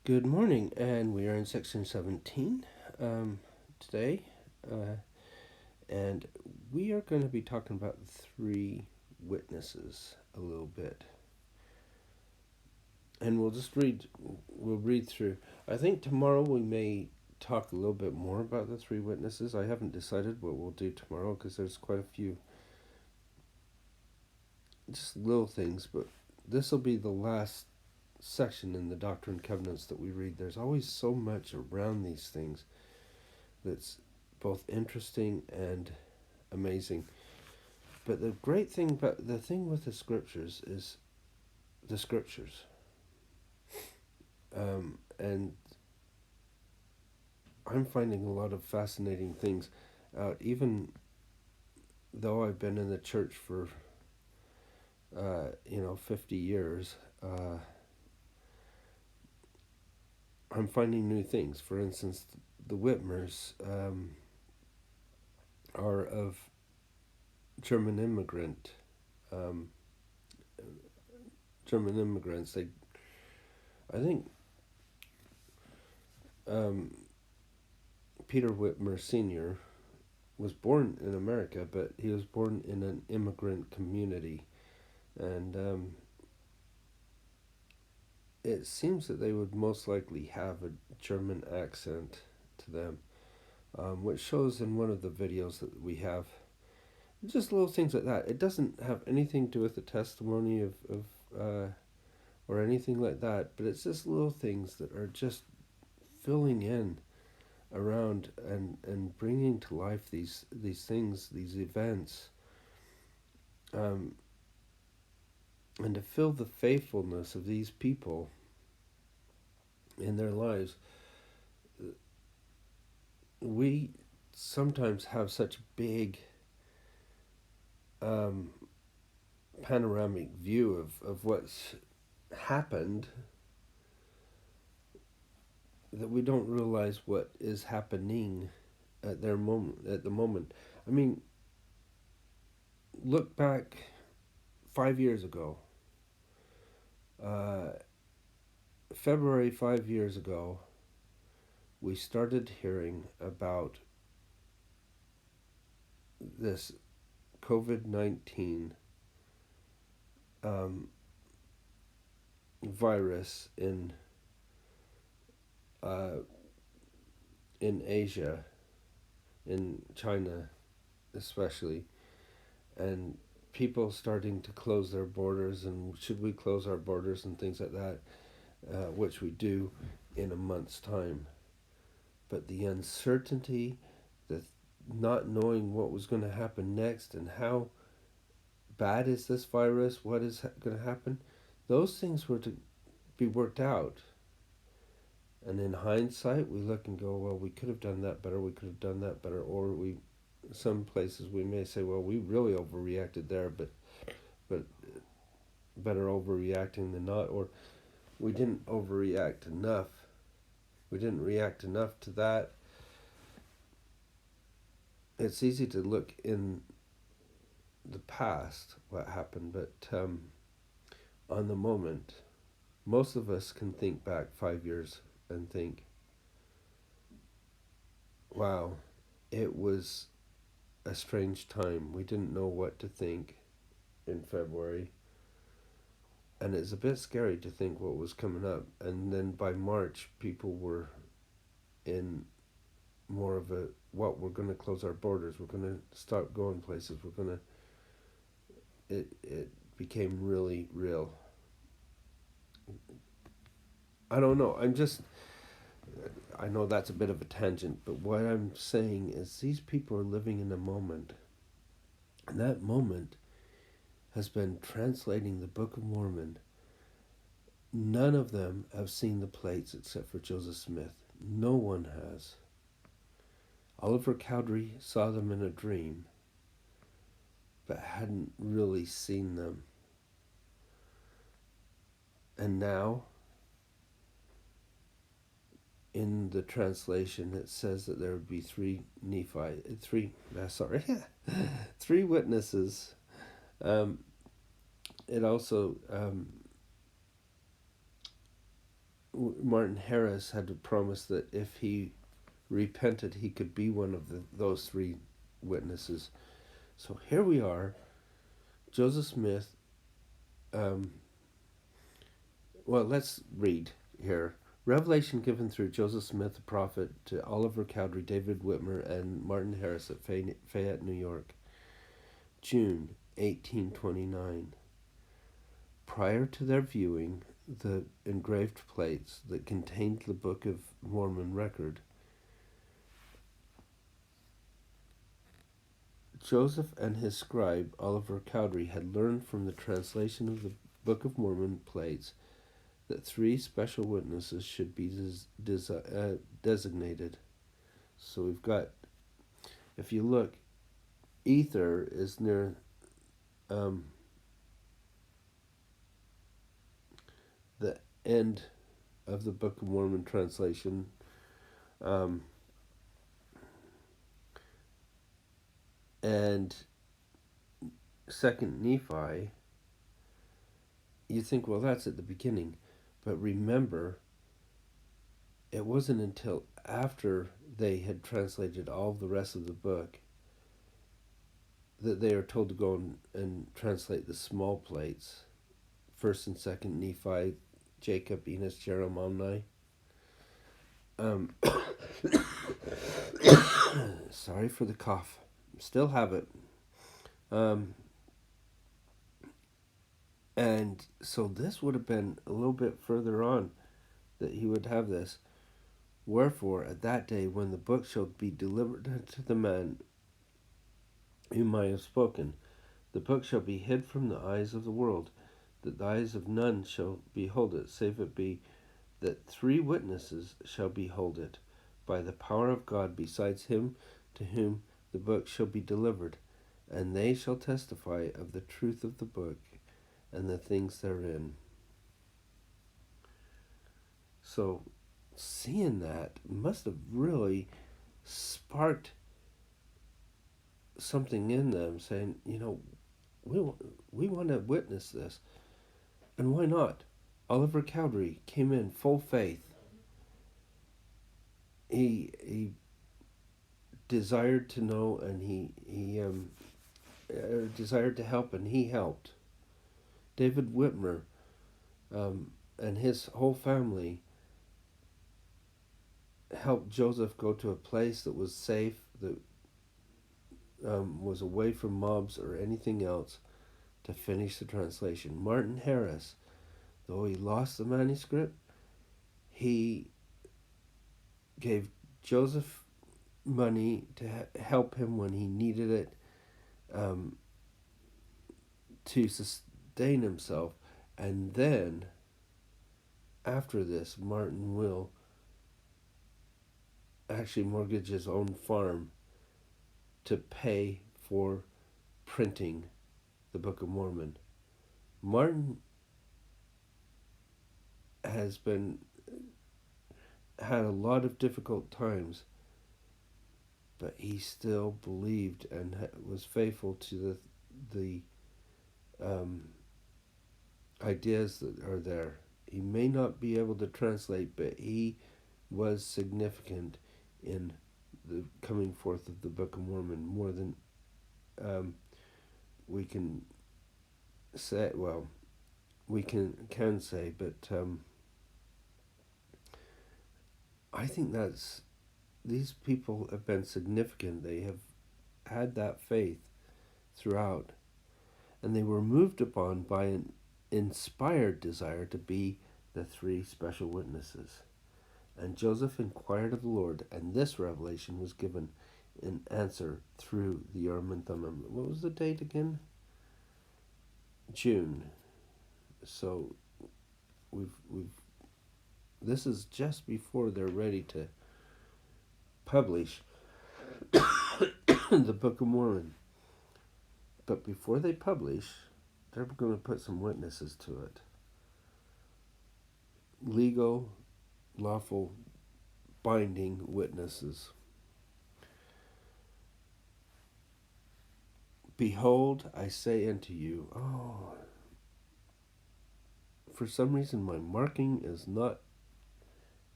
Good morning, and we are in section 17 today, and we are going to be talking about three witnesses a little bit. And we'll read through. I think tomorrow we may talk a little bit more about the three witnesses. I haven't decided what we'll do tomorrow because there's quite a few just little things, but this will be the last section in the Doctrine and Covenants that we read. There's always so much around these things that's both interesting and amazing. But the great thing about the thing with the scriptures is the scriptures. And I'm finding a lot of fascinating things out, even though I've been in the church for 50 years. I'm finding new things. For instance, the Whitmers are of German immigrants. I think Peter Whitmer Sr. was born in America, but he was born in an immigrant community, and it seems that they would most likely have a German accent to them, which shows in one of the videos that we have. Just little things like that. It doesn't have anything to do with the testimony of or anything like that, but it's just little things that are just filling in around and bringing to life these things, these events, and to feel the faithfulness of these people in their lives. We sometimes have such big panoramic view of what's happened that we don't realize what is happening at the moment. I mean, look back 5 years ago. February 5 years ago, we started hearing about this COVID-19 virus in Asia, in China especially, and people starting to close their borders, and should we close our borders and things like that, which we do in a month's time. But the uncertainty, the not knowing what was going to happen next, and how bad is this virus, what is going to happen, those things were to be worked out. And in hindsight, we look and go, well, we could have done that better, or some places we may say, well, we really overreacted there, but better overreacting than not, or we didn't overreact enough. We didn't react enough to that. It's easy to look in the past what happened, but on the moment, most of us can think back 5 years and think, wow, it was a strange time. We didn't know what to think in February, and it's a bit scary to think what was coming up. And then by March, people were in more of a, what, we're going to close our borders, we're going to stop going places, it became really real. I don't know, I know that's a bit of a tangent, but what I'm saying is these people are living in a moment, and that moment has been translating the Book of Mormon. None of them have seen the plates except for Joseph Smith. No one has. Oliver Cowdery saw them in a dream, but hadn't really seen them. And now, in the translation, it says that there would be three witnesses. It also Martin Harris had to promise that if he repented, he could be one of those three witnesses. So here we are, Joseph Smith. Well, let's read here. Revelation given through Joseph Smith, the prophet, to Oliver Cowdery, David Whitmer, and Martin Harris at Fayette, New York, June 1829. Prior to their viewing the engraved plates that contained the Book of Mormon record, Joseph and his scribe, Oliver Cowdery, had learned from the translation of the Book of Mormon plates that three special witnesses should be designated. So we've got, if you look, ether is near the end of the Book of Mormon translation. And Second Nephi, you think, well, that's at the beginning. But remember, it wasn't until after they had translated all the rest of the book that they are told to go and translate the small plates. First and Second Nephi, Jacob, Enos, Jeremiah. Sorry for the cough. Still have it. And so this would have been a little bit further on that he would have this. Wherefore, at that day, when the book shall be delivered unto the man whom I have spoken, the book shall be hid from the eyes of the world, that the eyes of none shall behold it, save it be that three witnesses shall behold it, by the power of God, besides him to whom the book shall be delivered, and they shall testify of the truth of the book and the things therein. So, seeing that must have really sparked something in them, saying, we want to witness this. And why not? Oliver Cowdery came in full faith. He desired to know, and he desired to help, and he helped. David Whitmer and his whole family helped Joseph go to a place that was safe, that was away from mobs or anything else, to finish the translation. Martin Harris, though he lost the manuscript, he gave Joseph money to help him when he needed it, to sustain himself. And then, after this, Martin will actually mortgage his own farm to pay for printing the Book of Mormon. Martin has had a lot of difficult times, but he still believed and was faithful to the ideas that are there. He may not be able to translate, but he was significant in the coming forth of the Book of Mormon, more than we can say. Well, we can say, but I think these people have been significant. They have had that faith throughout, and they were moved upon by an inspired desire to be the three special witnesses. And Joseph inquired of the Lord, and this revelation was given in answer through the Urim and Thummim. What was the date again? June. So we've this is just before they're ready to publish the Book of Mormon. But before they publish, they're going to put some witnesses to it. Legal, lawful, binding witnesses. Behold, I say unto you, for some reason my marking is not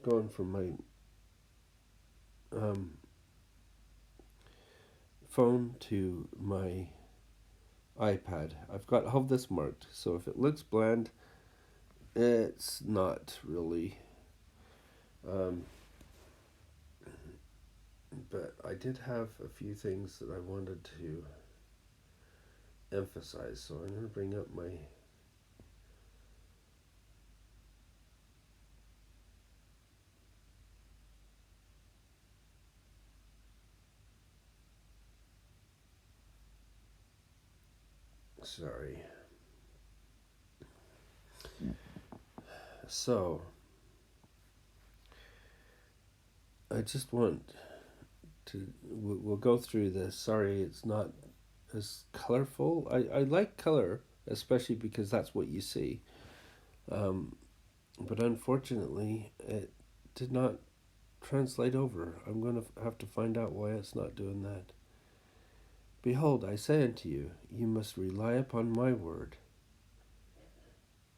going from my phone to my iPad. I've got all this marked, so if it looks bland, it's not really. But I did have a few things that I wanted to emphasize, so I'm going to bring up my sorry. So I just want to we'll go through this. Sorry, it's not as colorful. I like color, especially because that's what you see. But unfortunately, it did not translate over. I'm going to have to find out why it's not doing that. Behold, I say unto you, you must rely upon my word,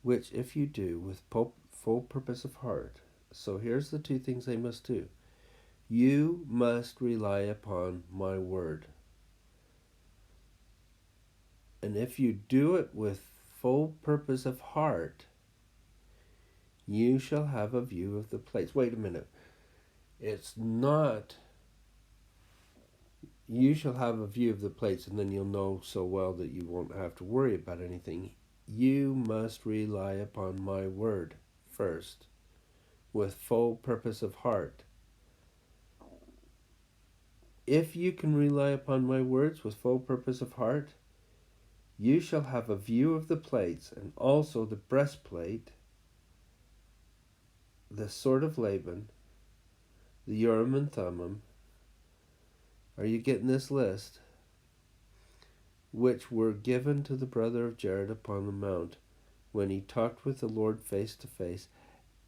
which if you do with full purpose of heart. So here's the two things they must do. You must rely upon my word. And if you do it with full purpose of heart, you shall have a view of the place. Wait a minute. It's not, you shall have a view of the place, and then you'll know so well that you won't have to worry about anything. You must rely upon my word first, with full purpose of heart. If you can rely upon my words with full purpose of heart, you shall have a view of the plates, and also the breastplate, the sword of Laban, the Urim and Thummim. Are you getting this list? Which were given to the brother of Jared upon the mount, when he talked with the Lord face to face,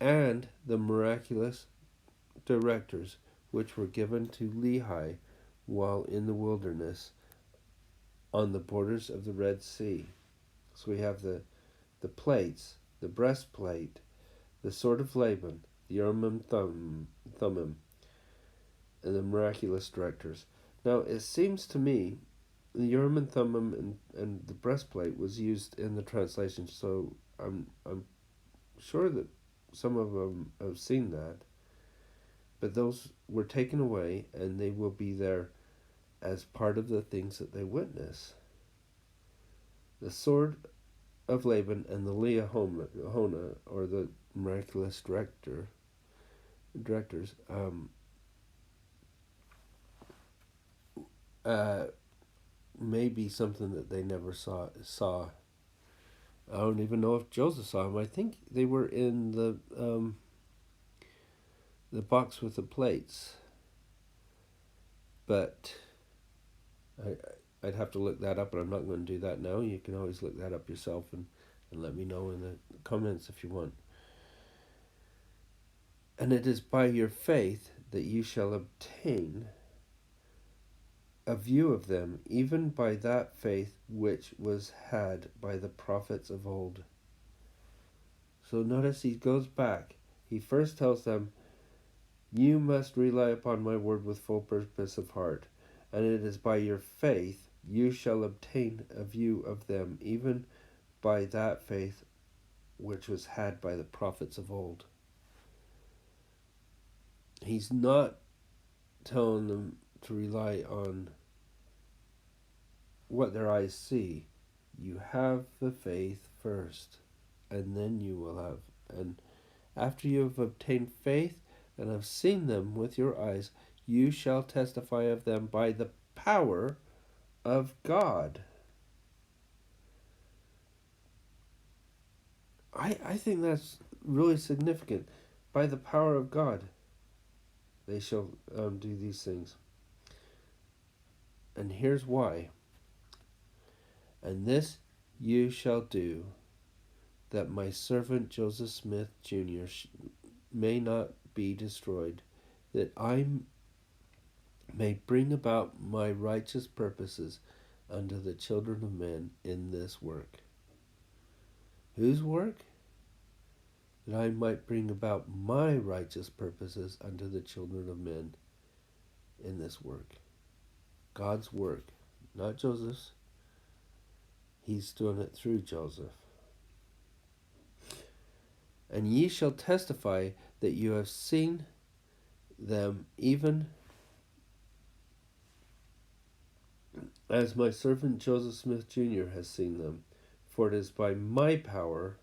and the miraculous directors, which were given to Lehi while in the wilderness, on the borders of the Red Sea. So we have the plates, the breastplate, the sword of Laban, the Urim and Thummim, and the miraculous directors. Now, it seems to me the Urim and Thummim and the breastplate was used in the translation, so I'm sure that some of them have seen that. But those were taken away, and they will be there as part of the things that they witness. The sword of Laban and the Leahona, or the miraculous directors, may be something that they never saw. I don't even know if Joseph saw them. I think they were in the box with the plates, but I'd have to look that up, but I'm not going to do that now. You can always look that up yourself and let me know in the comments if you want. And it is by your faith that you shall obtain a view of them, even by that faith which was had by the prophets of old. So notice he goes back. He first tells them, you must rely upon my word with full purpose of heart, and it is by your faith you shall obtain a view of them, even by that faith which was had by the prophets of old. He's not telling them to rely on what their eyes see. You have the faith first, and then you will have. And after you have obtained faith and have seen them with your eyes, you shall testify of them by the power of God. I think that's really significant. By the power of God, they shall do these things. And here's why. And this you shall do, that my servant Joseph Smith Jr. may not be destroyed, that I may bring about my righteous purposes unto the children of men in this work. Whose work? that I might bring about my righteous purposes unto the children of men in this work. God's work, not Joseph's. He's doing it through Joseph. And ye shall testify that you have seen them, even as my servant Joseph Smith Jr. has seen them. For it is by my power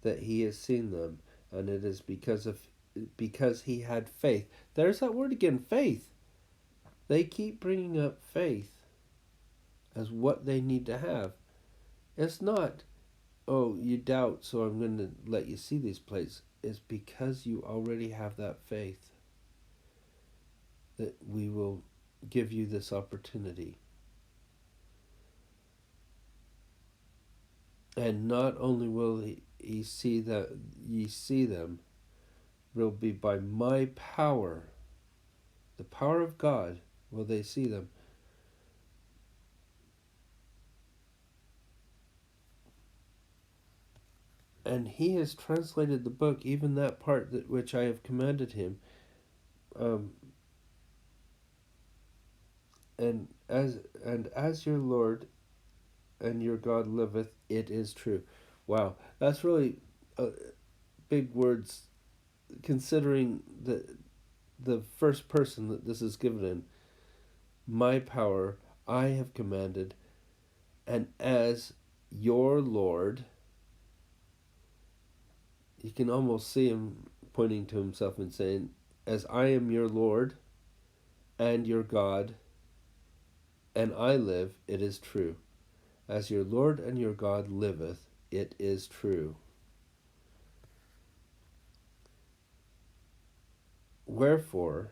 that he has seen them, and it is because he had faith. There's that word again, faith. They keep bringing up faith as what they need to have. It's not, oh, you doubt, so I'm going to let you see these plates. It's because you already have that faith that we will give you this opportunity. And not only will he see that ye see them, will be by my power, the power of God, will they see them. And he has translated the book, even that part that which I have commanded him. And as your Lord and your God liveth, it is true. Wow, that's really big words, considering the first person that this is given in. My power I have commanded, and as your Lord, you can almost see him pointing to himself and saying, as I am your Lord and your God, and I live, it is true. As your Lord and your God liveth, it is true. Wherefore,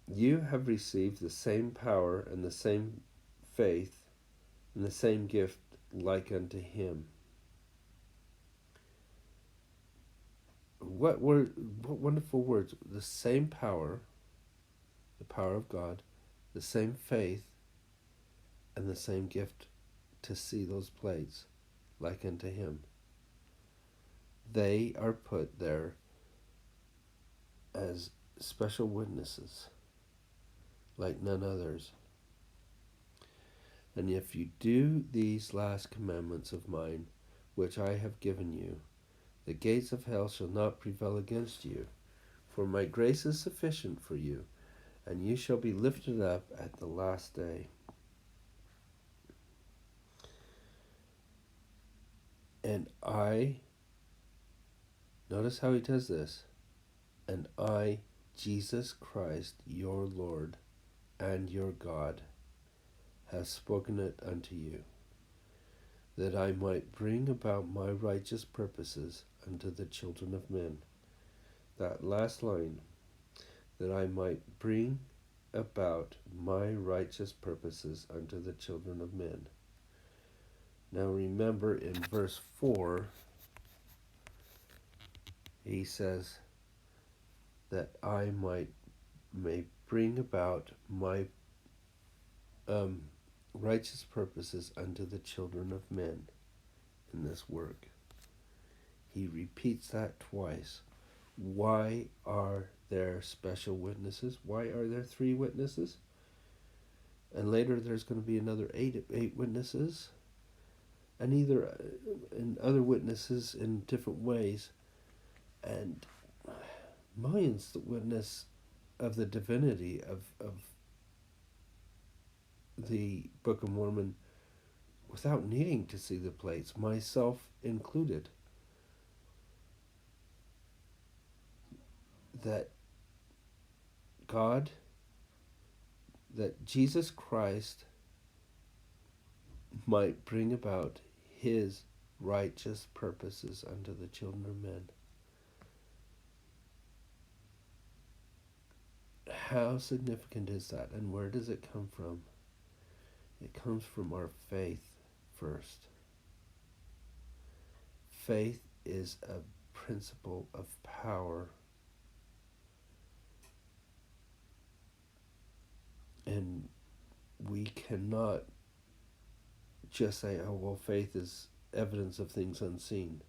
you have received the same power and the same faith and the same gift like unto him. What wonderful words. The same power, the power of God, the same faith, and the same gift to see those plates like unto him. They are put there as special witnesses, like none others. And if you do these last commandments of mine, which I have given you, the gates of hell shall not prevail against you. For my grace is sufficient for you, and you shall be lifted up at the last day. And I, notice how he does this, and I, Jesus Christ, your Lord and your God, have spoken it unto you, that I might bring about my righteous purposes unto the children of men. That last line, that I might bring about my righteous purposes unto the children of men. Now remember, in verse 4, he says that I may bring about my righteous purposes unto the children of men in this work. He repeats that twice. Why are there special witnesses? Why are there 3 witnesses? And later there's going to be another eight witnesses, and other witnesses in different ways. And mine's the witness of the divinity of the Book of Mormon without needing to see the plates, myself included. That God, that Jesus Christ might bring about his righteous purposes unto the children of men. How significant is that, and where does it come from? It comes from our faith first. Faith is a principle of power. And we cannot just say, oh, well, faith is evidence of things unseen.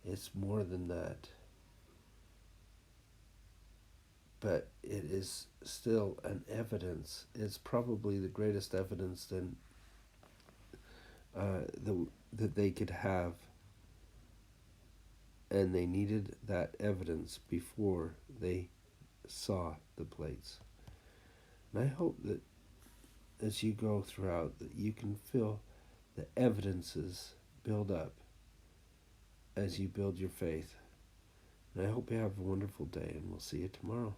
It's more than that. But it is still an evidence. It's probably the greatest evidence that they could have. And they needed that evidence before they saw the plates. And I hope that as you go throughout, that you can feel the evidences build up as you build your faith. And I hope you have a wonderful day, and we'll see you tomorrow.